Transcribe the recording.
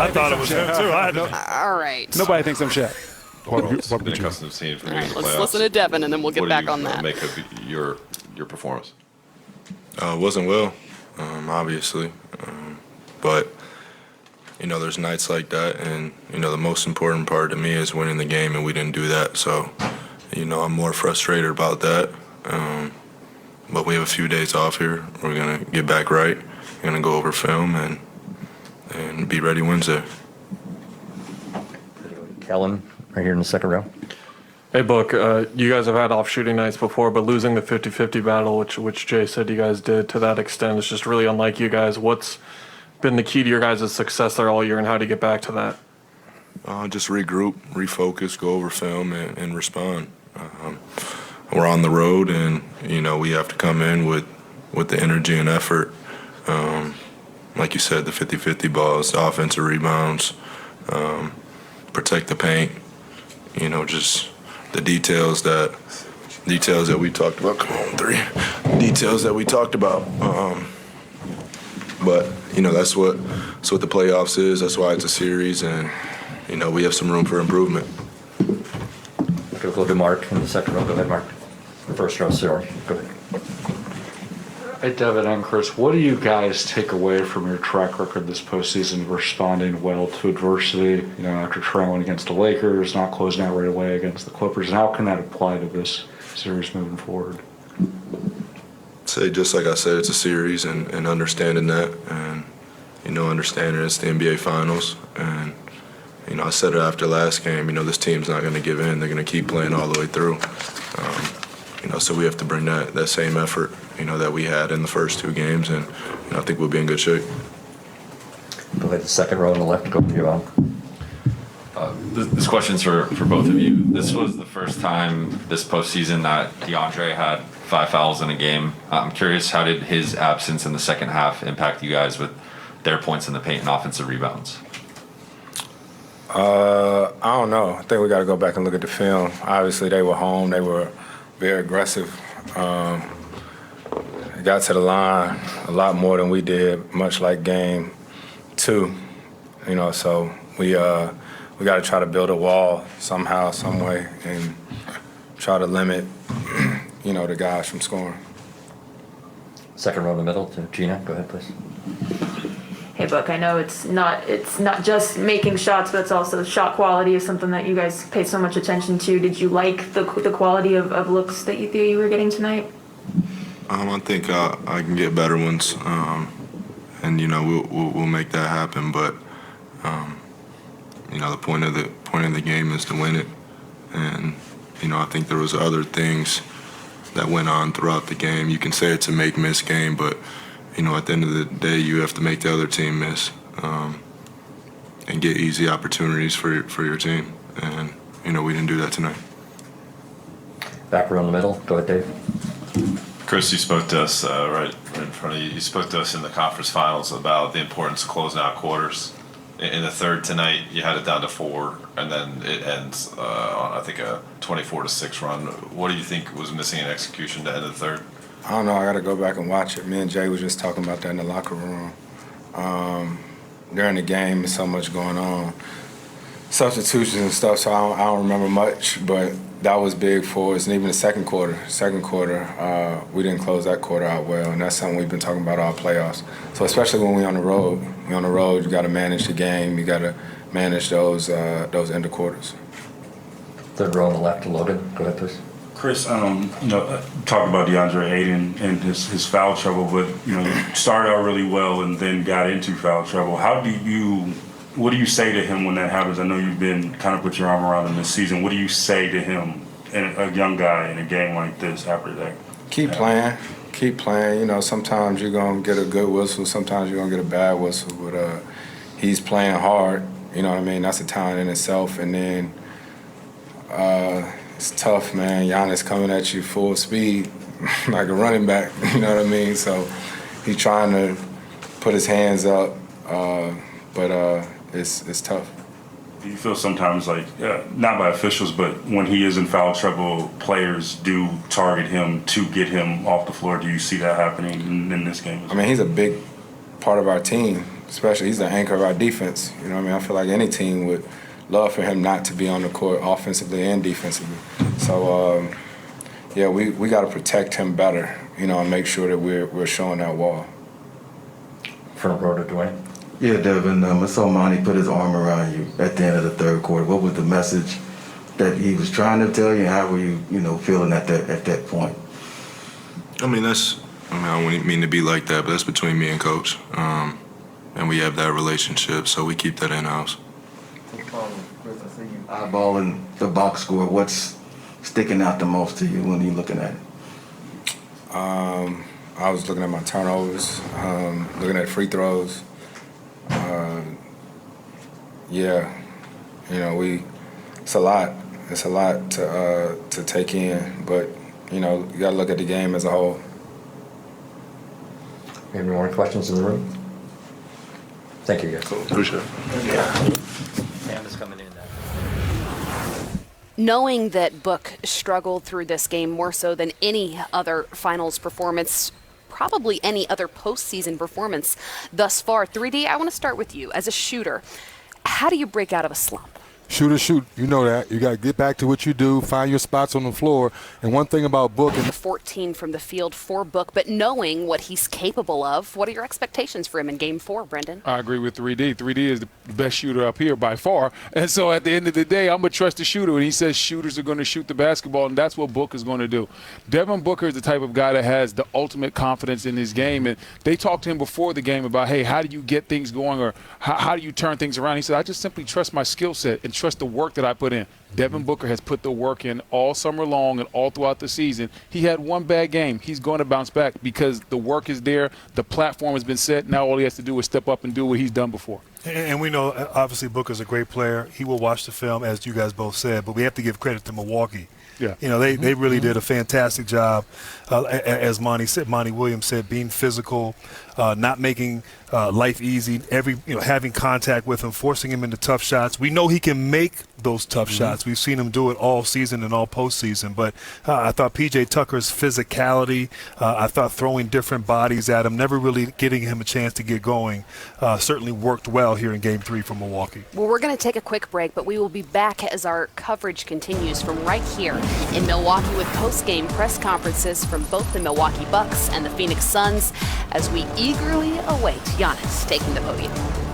I thought it was him, too. All right. Nobody thinks I'm Shaq. What been accustomed to seeing from All you right, in the let's playoffs. listen to Devin, and then we'll get back on that. What do you make of your performance? Wasn't well, obviously. But, there's nights like that, and, the most important part to me is winning the game, and we didn't do that. So, I'm more frustrated about that. But we have a few days off here. We're going to get back right. We're going to go over film and be ready Wednesday. Kellen, right here in the second row. Hey, Book, you guys have had off shooting nights before, but losing the 50-50 battle, which Jay said you guys did to that extent, is just really unlike you guys. What's been the key to your guys' success there all year, and how do you get back to that? Just regroup, refocus, go over film, and respond. We're on the road, and, we have to come in with the energy and effort. Like you said, the 50-50 balls, the offensive rebounds, protect the paint, just the details that we talked about. Come on, three. Details that we talked about. But, that's what the playoffs is. That's why it's a series, and, we have some room for improvement. Okay, we'll go to Mark in the second row. Go ahead, Mark. First row, sorry. Go ahead. Hey, Devin and Chris, what do you guys take away from your track record this postseason, responding well to adversity, after trailing against the Lakers, not closing out right away against the Clippers, and how can that apply to this series moving forward? Say, just like I said, it's a series, and understanding that, and, understanding it's the NBA Finals, and, I said it after last game, this team's not going to give in. They're going to keep playing all the way through. So we have to bring that same effort, that we had in the first two games, and I think we'll be in good shape. Go ahead, the second row on the left. Go to you, Alan. This question's for both of you. This was the first time this postseason that DeAndre had 5 fouls in a game. I'm curious, how did his absence in the second half impact you guys with their points in the paint and offensive rebounds? I don't know. I think we got to go back and look at the film. Obviously, they were home. They were very aggressive. They got to the line a lot more than we did, much like game 2. So we got to try to build a wall somehow, some way, and try to limit, the guys from scoring. Second row in the middle to Gina. Go ahead, please. Hey, Book, I know it's not just making shots, but it's also shot quality is something that you guys pay so much attention to. Did you like the quality of looks that you were getting tonight? I think I can get better ones, and we'll make that happen. But the point of the game is to win it, and I think there was other things that went on throughout the game. You can say it's a make-miss game, but at the end of the day, you have to make the other team miss and get easy opportunities for your team. And, we didn't do that tonight. Back row in the middle. Go ahead, Dave. Chris, you spoke to us right in front of you. You spoke to us in the conference finals about the importance of closing out quarters. In the third tonight, you had it down to 4, and then it ends on, I think, a 24-6 run. What do you think was missing in execution to end the third? I don't know. I got to go back and watch it. Me and Jay was just talking about that in the locker room. During the game, there's so much going on. Substitutions and stuff, so I don't remember much, but that was big for us. And even the second quarter, we didn't close that quarter out well, and that's something we've been talking about all playoffs. So especially when we're on the road, you got to manage the game. You got to manage those end of quarters. Third row on the left to Logan. Go ahead, please. Chris, talked about DeAndre Ayton and his foul trouble, but started out really well and then got into foul trouble. What do you say to him when that happens? I know you've been kind of put your arm around him this season. What do you say to him, a young guy in a game like this after that? Keep playing. Sometimes you're gonna get a good whistle, sometimes you're gonna get a bad whistle, but he's playing hard. That's a talent in itself, and then. It's tough, man. Giannis coming at you full speed like a running back, So he's trying to put his hands up, but it's tough. Do you feel sometimes like, not by officials, but when he is in foul trouble, players do target him to get him off the floor? Do you see that happening in this game? He's a big part of our team, especially he's the anchor of our defense. You know what I mean? I feel like any team would love for him not to be on the court offensively and defensively. So, yeah, we got to protect him better, you know, and make sure that we're showing that wall. Front row to Dwayne. Yeah, Devin, I saw Monty put his arm around you at the end of the third quarter. What was the message that he was trying to tell you, and how were you, feeling at that point? I don't mean to be like that, but that's between me and Coach. And we have that relationship, so we keep that in-house. Chris, I see you eyeballing the box score. What's sticking out the most to you when you're looking at it? I was looking at my turnovers, looking at free throws. Yeah, it's a lot. It's a lot to take in, but you gotta look at the game as a whole. Any more questions in the room? Thank you, guys. Cool. Appreciate it. Sam is coming in now. Knowing that Book struggled through this game more so than any other finals performance, probably any other postseason performance thus far. 3D, I want to start with you as a shooter. How do you break out of a slump? Shoot. You know that. You got to get back to what you do, find your spots on the floor. And one thing about Book... 14 from the field for Book, but knowing what he's capable of, what are your expectations for him in Game 4, Brendan? I agree with 3D. 3D is the best shooter up here by far. And so at the end of the day, I'm going to trust the shooter. And he says shooters are going to shoot the basketball, and that's what Book is going to do. Devin Booker is the type of guy that has the ultimate confidence in his game. And they talked to him before the game about, hey, how do you get things going, or how do you turn things around? He said, I just simply trust my skill set and trust the work that I put in. Devin Booker has put the work in all summer long and all throughout the season. He had one bad game. He's going to bounce back because the work is there. The platform has been set. Now all he has to do is step up and do what he's done before. And we know, obviously, Booker's a great player. He will watch the film, as you guys both said, but we have to give credit to Milwaukee. Yeah. They really did a fantastic job, as Monty Williams said, being physical, not making life easy, having contact with him, forcing him into tough shots. We know he can make those tough shots. We've seen him do it all season and all postseason. But I thought P.J. Tucker's physicality, I thought throwing different bodies at him, never really getting him a chance to get going, certainly worked well here in Game 3 for Milwaukee. Well, we're going to take a quick break, but we will be back as our coverage continues from right here in Milwaukee with post-game press conferences from both the Milwaukee Bucks and the Phoenix Suns as we eagerly await Giannis taking the podium.